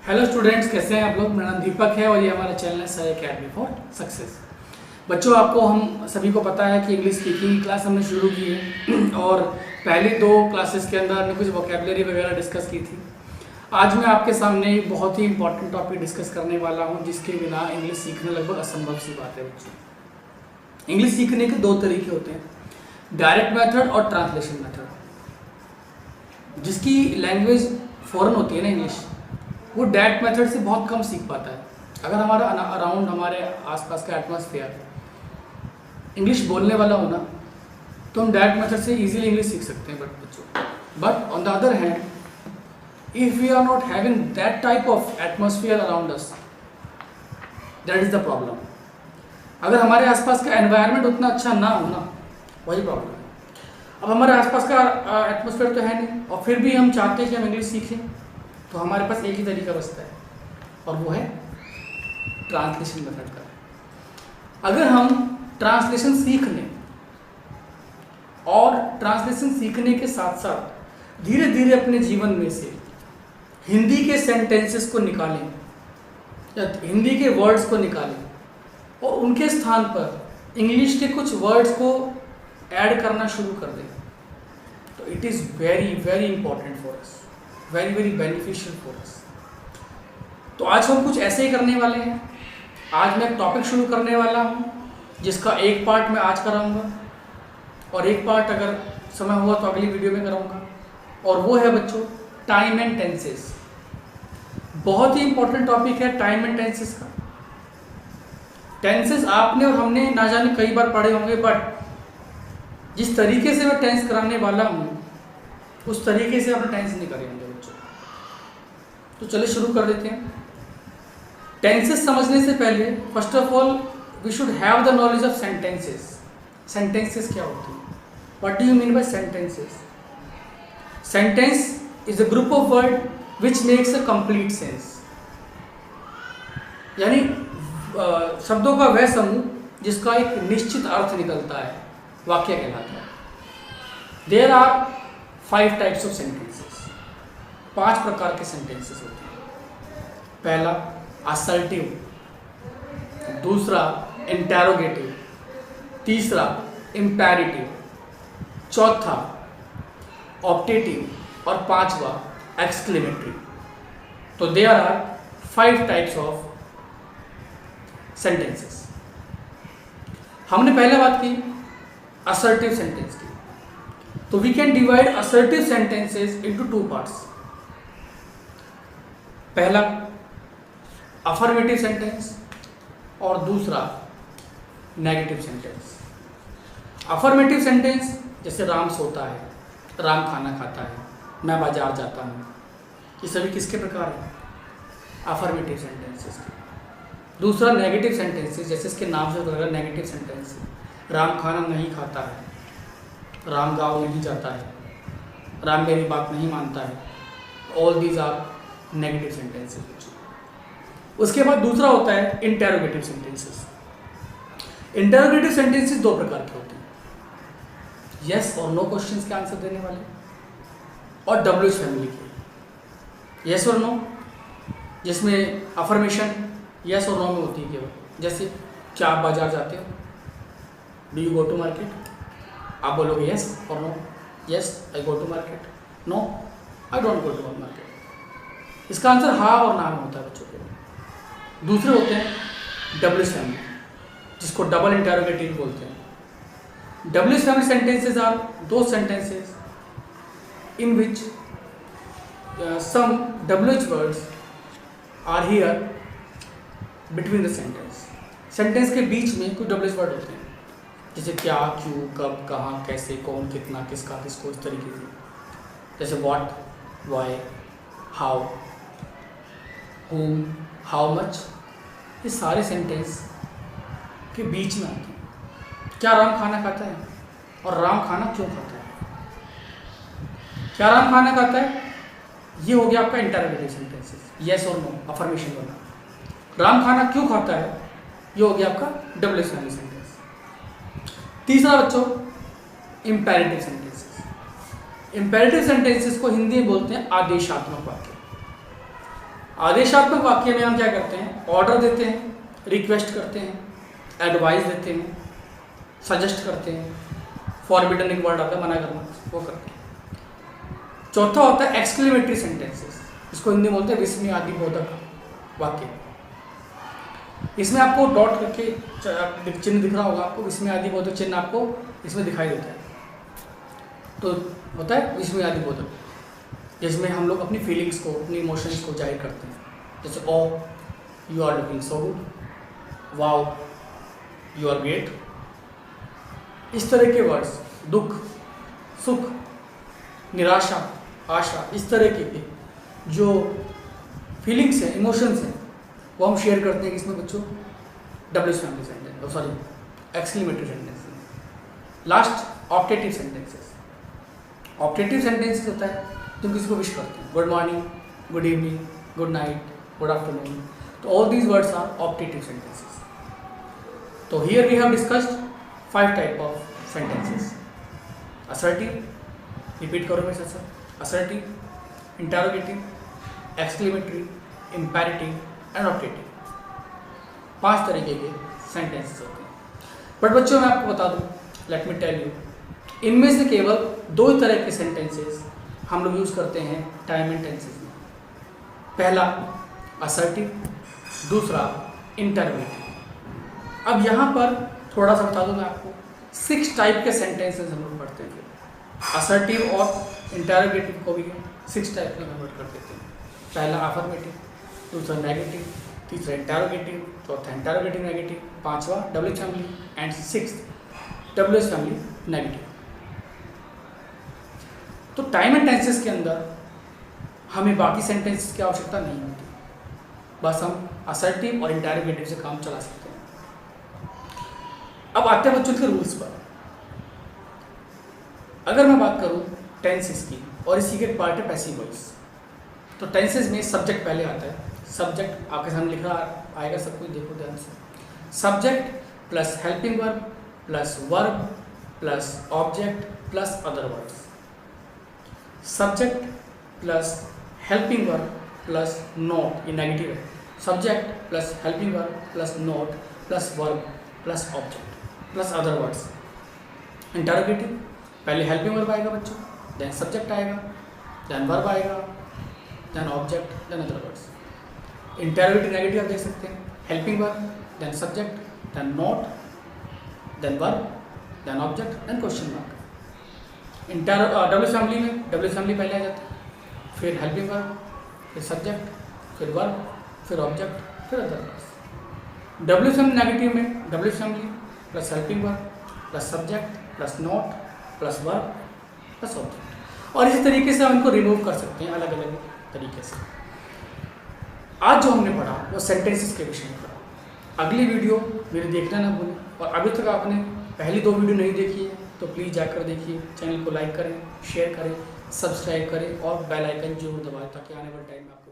Hello students, कैसे हैं आप लोग। मेरा नाम दीपक है और ये हमारा चैनल है सर अकेडमी फॉर सक्सेस। बच्चों, आपको हम सभी को पता है कि इंग्लिश स्पीकिंग की क्लास हमने शुरू की है और पहली 2 क्लासेस के अंदर हमने कुछ वोकेबलरी वगैरह डिस्कस की थी। आज मैं आपके सामने एक बहुत ही इंपॉर्टेंट टॉपिक डिस्कस करने वाला हूँ जिसके बिना इंग्लिश सीखना लगभग असंभव सी बात है। बच्चों, इंग्लिश सीखने के 2 तरीके होते हैं, डायरेक्ट मेथड और ट्रांसलेशन मेथड। जिसकी लैंग्वेज फॉरेन होती है ना इंग्लिश, वो डायरेक्ट मेथड से बहुत कम सीख पाता है। अगर हमारा अराउंड हमारे आसपास का एटमॉस्फेयर इंग्लिश बोलने वाला हो ना, तो हम डायरेक्ट मेथड से इजीली इंग्लिश सीख सकते हैं। But on the other hand, if we are not having that type of atmosphere around us, that is the problem. अगर हमारे आसपास का एनवायरनमेंट उतना अच्छा ना हो ना, वही प्रॉब्लम है। अब हमारे आसपास का एटमॉस्फेयर तो है नहीं और फिर भी हम चाहते हैं कि हम इंग्लिश सीखें, तो हमारे पास एक ही तरीका बचता है और वो है ट्रांसलेशन मेथड का। अगर हम ट्रांसलेशन सीख लें और ट्रांसलेशन सीखने के साथ साथ धीरे धीरे अपने जीवन में से हिंदी के सेंटेंसेस को निकालें या हिंदी के वर्ड्स को निकालें और उनके स्थान पर इंग्लिश के कुछ वर्ड्स को ऐड करना शुरू कर दें, तो it is very very important for us, very very beneficial for us. तो आज हम कुछ ऐसे ही करने वाले हैं। आज मैं एक टॉपिक शुरू करने वाला हूँ जिसका एक पार्ट मैं आज कराऊंगा और एक पार्ट अगर समय हुआ तो अगली वीडियो में कराऊंगा, और वो है बच्चों टाइम एंड टेंसेस। बहुत ही इंपॉर्टेंट टॉपिक है टाइम एंड टेंसेस का। टेंसेस आपने और हमने ना जाने कई बार पढ़े होंगे, बट जिस तरीके से मैं टेंस कराने वाला हूँ उस तरीके से आपने टेंस नहीं करे होंगे बच्चों। तो चलिए शुरू कर देते हैं। टेंसेस समझने से पहले first of all we should have the knowledge of sentences. Sentences क्या होती है? What do you mean by sentences? Sentence is the group of word which makes a complete sense, यानी शब्दों का वह समूह जिसका एक निश्चित अर्थ निकलता है, वाक्य कहलाता है। There are 5 types of sentences. 5 प्रकार के सेंटेंसेस होते हैं। पहला असर्टिव, दूसरा इंटेरोगेटिव, तीसरा इंपेरेटिव, चौथा ऑप्टेटिव और 5वां एक्सक्लेमेटरी। तो there are 5 types of sentences. हमने पहले बात की असर्टिव सेंटेंस की, तो we can divide assertive sentences into 2 parts. पहला अफर्मेटिव सेंटेंस और दूसरा नेगेटिव सेंटेंस। अफर्मेटिव सेंटेंस जैसे राम सोता है, राम खाना खाता है, मैं बाजार जाता हूँ, ये सभी किसके प्रकार हैं? अफर्मेटिव सेंटेंसेस के। दूसरा नेगेटिव सेंटेंसेस, जैसे इसके नाम से पता लगा नेगेटिव सेंटेंस, राम खाना नहीं खाता है, राम गाँव नहीं जाता है, राम मेरी बात नहीं मानता है। All these are negative sentences. उसके बाद दूसरा होता है इंटेरोगेटिव सेंटेंसेस। इंटेरोगेटिव सेंटेंसेस 2 प्रकार के होते हैं, यस और नो क्वेश्चंस के आंसर देने वाले, और डब्ल्यूएच फैमिली के। यस और नो, जिसमें अफर्मेशन यस और नो में होती है केवल, जैसे क्या आप बाजार जाते हो? Do you go to market? आप बोलोगे यस और no. Yes I go to market, no I don't go to market. इसका आंसर हाँ और ना में होता है बच्चों के। दूसरे होते हैं डब्ल्यूएच फैमिली, जिसको डबल इंटेरोगेटिव बोलते हैं। WH family sentences are those sentences in which some WH words are here between the sentence. Sentence के बीच में कुछ WH वर्ड होते हैं, जैसे क्या, क्यों, कब, कहाँ, कैसे, कौन, कितना, किसका, किसको, इस तरीके से। जैसे what, why, how, whom, how much, ये सारे सेंटेंस के बीच में आते हैं। क्या राम खाना खाता है और राम खाना क्यों खाता है? क्या राम खाना खाता है, ये हो गया आपका इंटरोगेटिव सेंटेंसेस, यस और नो, अफर्मेशन वाला। राम खाना क्यों खाता है, ये हो गया आपका डब्ल्यूएच फैमिली सेंटेंस। तीसरा बच्चों इंपेरेटिव सेंटेंसेस। इंपेरेटिव सेंटेंसेस को हिंदी में बोलते हैं आदेशात्मक वाक्य। आदेशात्मक वाक्य में हम क्या करते हैं, ऑर्डर देते हैं, रिक्वेस्ट करते हैं, एडवाइस देते हैं, सजेस्ट करते हैं, फॉरबिडन एक वर्ड आता है, मना करना, वो करते हैं। चौथा होता है एक्सक्लेमेटरी सेंटेंसेस, इसको हिंदी में बोलते हैं विस्मयादिबोधक वाक्य। इसमें आपको डॉट करके चिन्ह दिख रहा होगा आपको, विस्मयादिबोधक चिन्ह आपको इसमें दिखाई देता है। तो होता है विस्मयादिबोधक, जिसमें हम लोग अपनी फीलिंग्स को, अपनी इमोशंस को जाहिर करते हैं, जैसे oh you are looking so good, wow you are great. इस तरह के वर्ड्स, दुख, सुख, निराशा, आशा, इस तरह के जो फीलिंग्स हैं, इमोशंस हैं, वो हम शेयर करते हैं इसमें बच्चों WH family sentence, sorry exclamatory sentence. Last optative sentences. Optative sentences होता है तुम किसी को विश करते हैं, good morning, good evening, good night, good afternoon, तो all these words are optative sentences. तो here we have discussed 5 type of sentences. Assertive, repeat करो मेरे साथ, assertive, interrogative, exclamatory, imperative and optative. 5 तरीके के सेंटेंसेस होते हैं। बट बच्चों मैं आपको बता दूं, लेट मी टेल यू, इनमें से केवल 2 तरह के सेंटेंसेस हम लोग यूज़ करते हैं टाइम एंड टेंसेस में। पहला असर्टिव, दूसरा इंटरोगेटिव। अब यहाँ पर थोड़ा सा बता दूं मैं आपको, 6 टाइप के सेंटेंसेस हम लोग पढ़ते हैं। असर्टिव और इंटरोगेटिव को भी 6 टाइप में कन्वर्ट कर देते हैं। पहला अफर्मेटिव, दूसरा नेगेटिव, तीसरा इंटरोगेटिव, चौथा इंटरोगेटिव नेगेटिव, पांचवा WH family and 6th WH family negative. तो टाइम एंड टेंसेस के अंदर हमें बाकी सेंटेंसेस की आवश्यकता नहीं होती, बस हम असर्टिव और इंटरोगेटिव से काम चला सकते हैं। अब आते हैं बच्चों के रूल्स पर। अगर मैं बात करूं टेंसेस की, और इसी के पार्ट है पैसिव वॉइस। तो टेंसेस में सब्जेक्ट पहले आता है। सब्जेक्ट आपके सामने लिखा आएगा, सब कुछ देखो ध्यान से। Subject plus helping verb plus verb plus object plus other words. Subject plus helping verb plus not, ये नेगेटिव है। Subject plus helping verb plus not plus verb plus object plus other words. Interrogative, पहले helping verb आएगा बच्चों, then subject आएगा, then verb आएगा, then object, then other words. Interrogative negative आप देख सकते हैं, helping verb, then subject, then not, then verb, then object, then question mark. WH family में डब्ल्यूएच फैमिली पहले आ जाता है, फिर हेल्पिंग वर्ब, फिर सब्जेक्ट, फिर वर्ब, फिर ऑब्जेक्ट, फिर other words. WH family negative में WH family plus helping verb plus subject plus not plus verb plus object. और इसी तरीके से हम इनको रिमूव कर सकते हैं अलग अलग तरीके से। आज जो हमने पढ़ा वो सेंटेंसेस के विषय में पढ़ा। अगली वीडियो मेरे देखना ना भूलें, और अभी तक आपने पहली 2 वीडियो नहीं देखी है तो प्लीज़ जाकर देखिए। चैनल को लाइक करें, शेयर करें, सब्सक्राइब करें और बेल आइकन जरूर दबाएं ताकि आने वाले टाइम में आपको